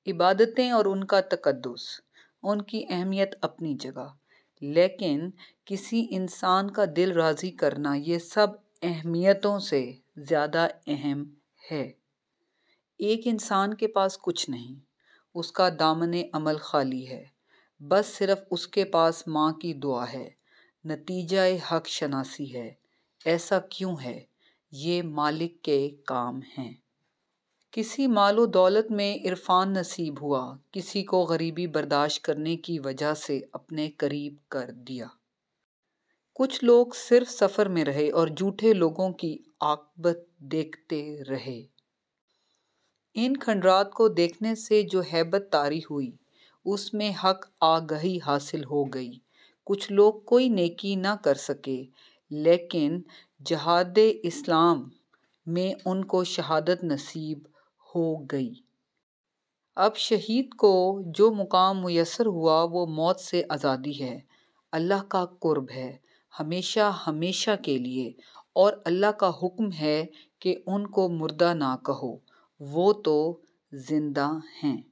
عبادتیں اور ان کا تقدس، ان کی اہمیت اپنی جگہ، لیکن کسی انسان کا دل راضی کرنا یہ سب اہمیتوں سے زیادہ اہم ہے۔ ایک انسان کے پاس کچھ نہیں، اس کا دامن عمل خالی ہے، بس صرف اس کے پاس ماں کی دعا ہے، نتیجہ حق شناسی ہے۔ ایسا کیوں ہے؟ یہ مالک کے کام ہیں۔ کسی مال و دولت میں عرفان نصیب ہوا، کسی کو غریبی برداشت کرنے کی وجہ سے اپنے قریب کر دیا۔ کچھ لوگ صرف سفر میں رہے اور جھوٹے لوگوں کی عاقبت دیکھتے رہے۔ ان کھنڈرات کو دیکھنے سے جو ہیبت طاری ہوئی، اس میں حق آگہی حاصل ہو گئی۔ کچھ لوگ کوئی نیکی نہ کر سکے، لیکن جہاد اسلام میں ان کو شہادت نصیب ہو گئی۔ اب شہید کو جو مقام میسر ہوا وہ موت سے آزادی ہے، اللہ کا قرب ہے، ہمیشہ ہمیشہ کے لیے، اور اللہ کا حکم ہے کہ ان کو مردہ نہ کہو، وہ تو زندہ ہیں۔